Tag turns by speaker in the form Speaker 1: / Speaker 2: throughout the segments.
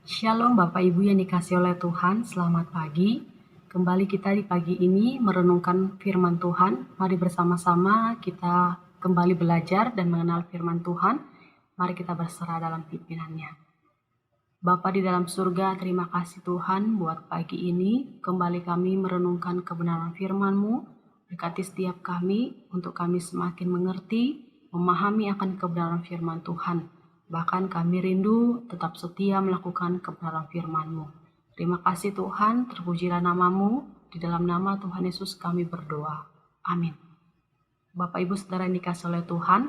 Speaker 1: Shalom Bapak Ibu yang dikasihi oleh Tuhan, selamat pagi. Kembali kita di pagi ini merenungkan firman Tuhan. Mari bersama-sama kita kembali belajar dan mengenal firman Tuhan. Mari kita berserah dalam pimpinannya. Bapa di dalam surga, terima kasih Tuhan buat pagi ini. Kembali kami merenungkan kebenaran firman-Mu. Berkati setiap kami untuk kami semakin mengerti, memahami akan kebenaran firman Tuhan. Bahkan kami rindu tetap setia melakukan kebenaran firman-Mu. Terima kasih Tuhan, terpujilah nama-Mu. Di dalam nama Tuhan Yesus kami berdoa. Amin. Bapak Ibu Saudara yang dikasihi oleh Tuhan,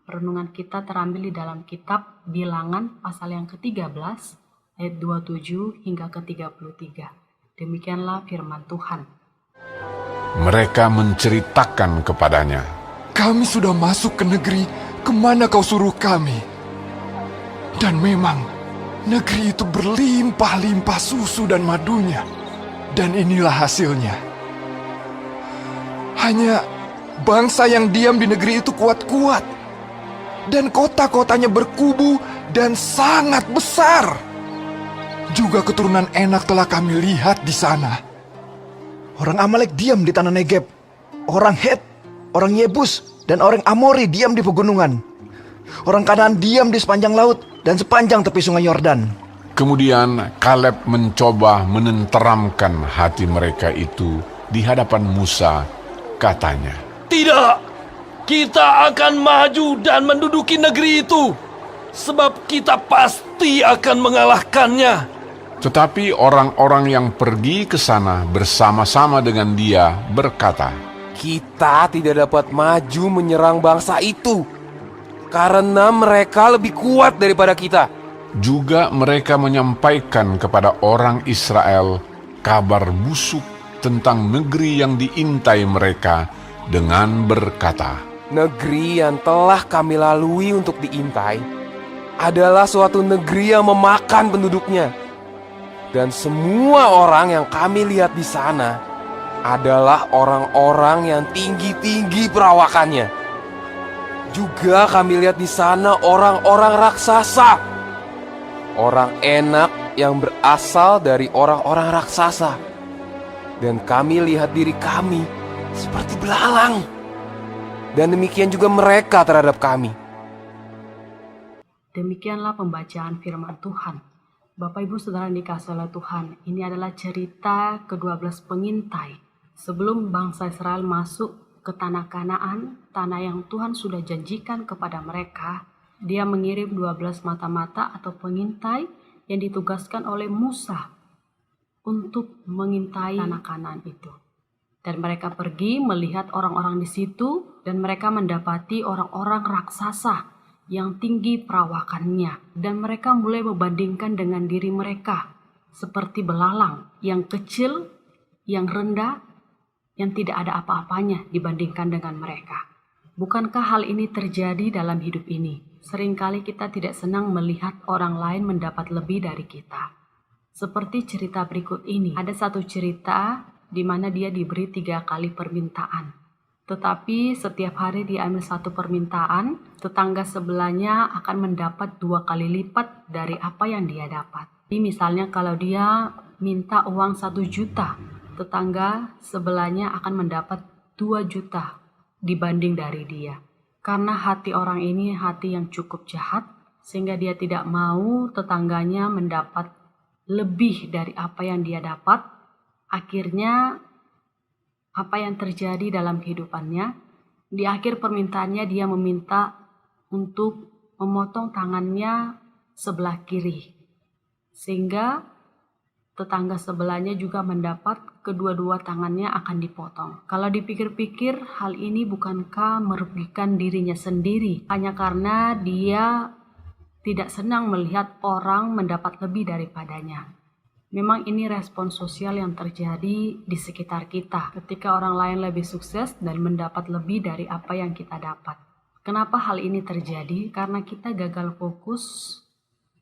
Speaker 1: renungan kita terambil di dalam kitab Bilangan pasal yang ke-13 ayat 27 hingga ke-33. Demikianlah firman Tuhan.
Speaker 2: Mereka menceritakan kepadanya,
Speaker 3: "Kami sudah masuk ke negeri kemana kau suruh kami. Dan memang negeri itu berlimpah-limpah susu dan madunya. Dan inilah hasilnya. Hanya bangsa yang diam di negeri itu kuat-kuat. Dan kota-kotanya berkubu dan sangat besar. Juga keturunan Enak telah kami lihat di sana.
Speaker 4: Orang Amalek diam di tanah Negeb. Orang Het, orang Yebus, dan orang Amori diam di pegunungan. Orang Kanaan diam di sepanjang laut dan sepanjang tepi sungai Yordan."
Speaker 2: Kemudian Kaleb mencoba menenteramkan hati mereka itu di hadapan Musa, katanya,
Speaker 5: "Tidak, kita akan maju dan menduduki negeri itu, sebab kita pasti akan mengalahkannya."
Speaker 2: Tetapi orang-orang yang pergi ke sana bersama-sama dengan dia berkata,
Speaker 6: "Kita tidak dapat maju menyerang bangsa itu, karena mereka lebih kuat daripada kita."
Speaker 2: juga mereka menyampaikan kepada orang Israel kabar busuk tentang negeri yang diintai mereka dengan berkata,
Speaker 6: "Negeri yang telah kami lalui untuk diintai adalah suatu negeri yang memakan penduduknya. Dan semua orang yang kami lihat di sana adalah orang-orang yang tinggi-tinggi perawakannya. Juga kami lihat di sana orang-orang raksasa, orang Enak yang berasal dari orang-orang raksasa. Dan kami lihat diri kami seperti belalang. Dan demikian juga mereka terhadap kami."
Speaker 1: Demikianlah pembacaan firman Tuhan. Bapak Ibu Saudara yang dikasihi oleh Tuhan, ini adalah cerita ke-12 pengintai. Sebelum bangsa Israel masuk ke tanah Kanaan, tanah yang Tuhan sudah janjikan kepada mereka, Dia mengirim 12 mata-mata atau pengintai yang ditugaskan oleh Musa untuk mengintai tanah Kanaan itu. Dan mereka pergi melihat orang-orang di situ, dan mereka mendapati orang-orang raksasa yang tinggi perawakannya, dan mereka mulai membandingkan dengan diri mereka seperti belalang yang kecil, yang rendah, yang tidak ada apa-apanya dibandingkan dengan mereka. Bukankah hal ini terjadi dalam hidup ini? Seringkali kita tidak senang melihat orang lain mendapat lebih dari kita. Seperti cerita berikut ini, ada satu cerita di mana dia diberi 3 kali permintaan. Tetapi setiap hari dia ambil satu permintaan, tetangga sebelahnya akan mendapat 2 kali lipat dari apa yang dia dapat. Jadi misalnya kalau dia minta uang 1 juta, tetangga sebelahnya akan mendapat 2 juta dibanding dari dia. Karena hati orang ini hati yang cukup jahat, sehingga dia tidak mau tetangganya mendapat lebih dari apa yang dia dapat. Akhirnya apa yang terjadi dalam kehidupannya? Di akhir permintaannya dia meminta untuk memotong tangannya sebelah kiri. Sehingga tetangga sebelahnya juga mendapat kedua-dua tangannya akan dipotong. Kalau dipikir-pikir, hal ini bukankah merugikan dirinya sendiri? Hanya karena dia tidak senang melihat orang mendapat lebih daripadanya. Memang ini respon sosial yang terjadi di sekitar kita ketika orang lain lebih sukses dan mendapat lebih dari apa yang kita dapat. Kenapa hal ini terjadi? Karena kita gagal fokus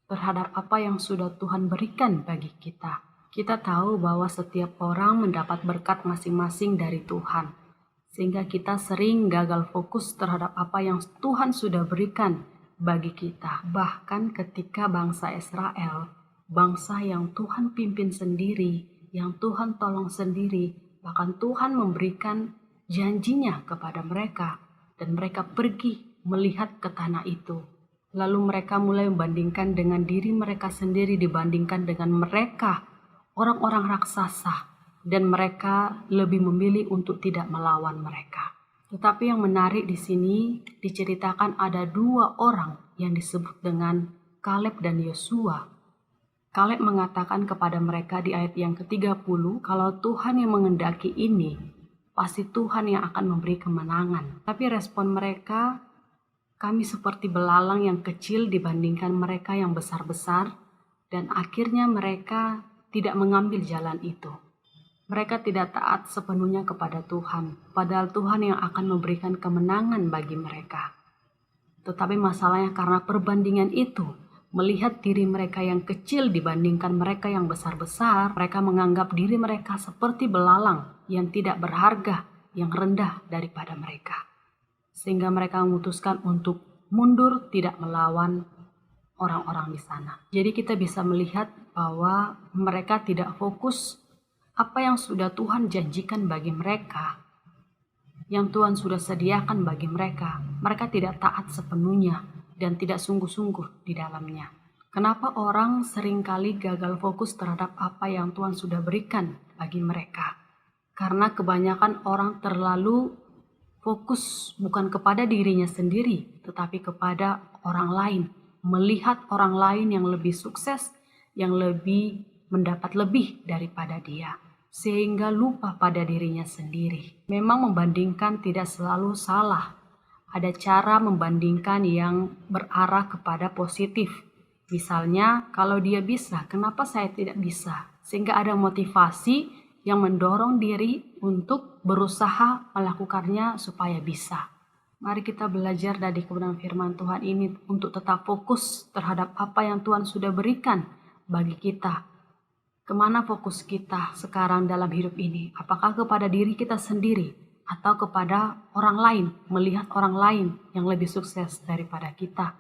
Speaker 1: terhadap apa yang sudah Tuhan berikan bagi kita. Kita tahu bahwa setiap orang mendapat berkat masing-masing dari Tuhan, sehingga kita sering gagal fokus terhadap apa yang Tuhan sudah berikan bagi kita. Bahkan ketika bangsa Israel bangsa yang Tuhan pimpin sendiri, yang Tuhan tolong sendiri, bahkan Tuhan memberikan janjinya kepada mereka, dan mereka pergi melihat ke tanah itu. Lalu mereka mulai membandingkan dengan diri mereka sendiri dibandingkan dengan mereka, orang-orang raksasa, dan mereka lebih memilih untuk tidak melawan mereka. Tetapi yang menarik di sini diceritakan ada 2 orang yang disebut dengan Kaleb dan Yosua. Kaleb mengatakan kepada mereka di ayat yang ke-30, kalau Tuhan yang mengendaki ini, pasti Tuhan yang akan memberi kemenangan. Tapi respon mereka, kami seperti belalang yang kecil dibandingkan mereka yang besar-besar, dan akhirnya mereka tidak mengambil jalan itu. Mereka tidak taat sepenuhnya kepada Tuhan, padahal Tuhan yang akan memberikan kemenangan bagi mereka. Tetapi masalahnya karena perbandingan itu, melihat diri mereka yang kecil dibandingkan mereka yang besar-besar, mereka menganggap diri mereka seperti belalang yang tidak berharga, yang rendah daripada mereka. Sehingga mereka memutuskan untuk mundur, tidak melawan orang-orang di sana. Jadi kita bisa melihat bahwa mereka tidak fokus apa yang sudah Tuhan janjikan bagi mereka, yang Tuhan sudah sediakan bagi mereka. Mereka tidak taat sepenuhnya dan tidak sungguh-sungguh di dalamnya. Kenapa orang seringkali gagal fokus terhadap apa yang Tuhan sudah berikan bagi mereka? Karena kebanyakan orang terlalu fokus bukan kepada dirinya sendiri, tetapi kepada orang lain. Melihat orang lain yang lebih sukses, yang lebih mendapat lebih daripada dia. Sehingga lupa pada dirinya sendiri. Memang membandingkan tidak selalu salah. Ada cara membandingkan yang berarah kepada positif. Misalnya, kalau dia bisa, kenapa saya tidak bisa? Sehingga ada motivasi yang mendorong diri untuk berusaha melakukannya supaya bisa. Mari kita belajar dari kebenaran firman Tuhan ini untuk tetap fokus terhadap apa yang Tuhan sudah berikan bagi kita. Kemana fokus kita sekarang dalam hidup ini? Apakah kepada diri kita sendiri? Atau kepada orang lain, melihat orang lain yang lebih sukses daripada kita,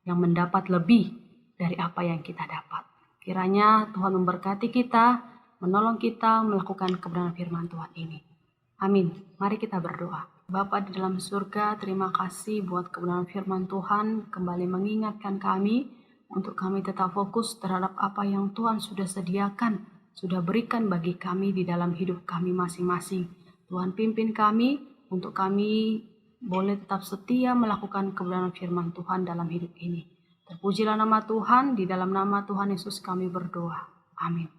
Speaker 1: yang mendapat lebih dari apa yang kita dapat. Kiranya Tuhan memberkati kita, menolong kita melakukan kebenaran firman Tuhan ini. Amin. Mari kita berdoa. Bapa di dalam surga, terima kasih buat kebenaran firman Tuhan, kembali mengingatkan kami, untuk kami tetap fokus terhadap apa yang Tuhan sudah sediakan, sudah berikan bagi kami di dalam hidup kami masing-masing. Tuhan pimpin kami untuk kami boleh tetap setia melakukan kebenaran firman Tuhan dalam hidup ini. Terpujilah nama Tuhan, di dalam nama Tuhan Yesus kami berdoa. Amin.